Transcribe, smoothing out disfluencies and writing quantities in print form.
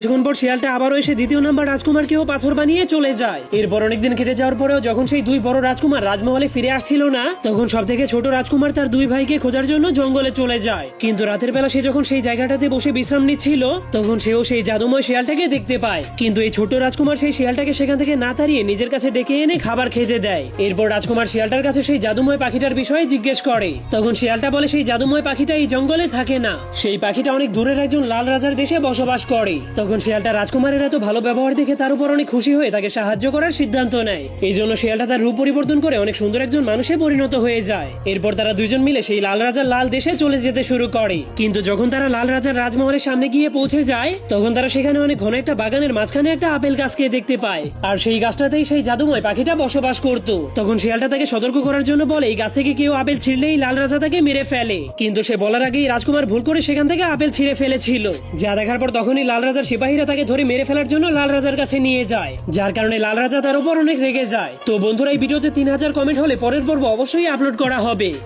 কিছুক্ষণ পর শিয়ালটা আবারও এসে দ্বিতীয় নাম্বার রাজকুমারকেও পাথর বানিয়ে চলে যায়। এরপর অনেকদিন কেটে যাওয়ার পরেও যখন সেই দুই বড় রাজকুমার রাজমহলে ফিরে আসছিল না, তখন সব থেকে ছোট রাজকুমার তার দুই ভাইকে খোঁজার জন্য জঙ্গলে চলে যায়। কিন্তু রাতের বেলা সে যখন সেই জায়গাটাতে বসে বিশ্রাম নিচ্ছিল, তখন সেও সেই জাদুময় শিয়ালটাকে দেখতে পায়। কিন্তু এই ছোট রাজকুমার সেই শিয়ালটাকে সেখান থেকে না তাড়িয়ে নিজের কাছে ডেকে এনে খাবার খেতে দেয়। এরপর রাজকুমার শিয়ালটার কাছে সেই জাদুময় পাখিটার বিষয়ে জিজ্ঞেস করে। তখন শিয়ালটা বলে সেই জাদুময় পাখিটা এই জঙ্গলে থাকে না, সেই পাখিটা অনেক দূরের একজন লাল রাজার দেশে বসবাস করে। তখন শিয়ালটা রাজকুমারের এত ভালো ব্যবহার দেখে তার উপর অনেক খুশি হয়ে তাকে সাহায্য করার সিদ্ধান্ত নেয়। এই জন্য শিয়ালটা তার রূপ পরিবর্তন করে অনেক সুন্দর একজন মানুষে পরিণত হয়ে যায়। এরপর তারা দুইজন মিলে সেই লাল রাজার লাল দেশে চলে যেতে শুরু করে। কিন্তু যখন তারা লাল রাজার রাজমহলের সামনে গিয়ে পৌঁছে যায়, তখন তারা সেখানে অনেক ঘন একটা বাগানের মাঝখানে একটা আপেল গাছকে দেখতে পায়। আর সেই গাছটাতেই সেই জাদুময় পাখিটা বসবাস করত। তখন শিয়ালটা তাকে সতর্ক করার জন্য বলে এই গাছ থেকে কেউ আপেল ছিঁড়লেই লাল রাজা তাকে মেরে ফেলে। কিন্তু সে বলার আগেই রাজকুমার ভুল করে সেখান থেকে আপেল ছিঁড়ে ফেলেছিল। যা দেখার পর তখনই লাল রাজার সিপাহীরা তাকে ধরে মেরে ফেলার জন্য লাল রাজার কাছে নিয়ে যায়, যার কারণে লাল রাজা তার উপর অনেক রেগে যায়। তো বন্ধুরা, এই ভিডিওতে 3000 কমেন্ট হলে পরের পর্ব অবশ্যই আপলোড করা হবে।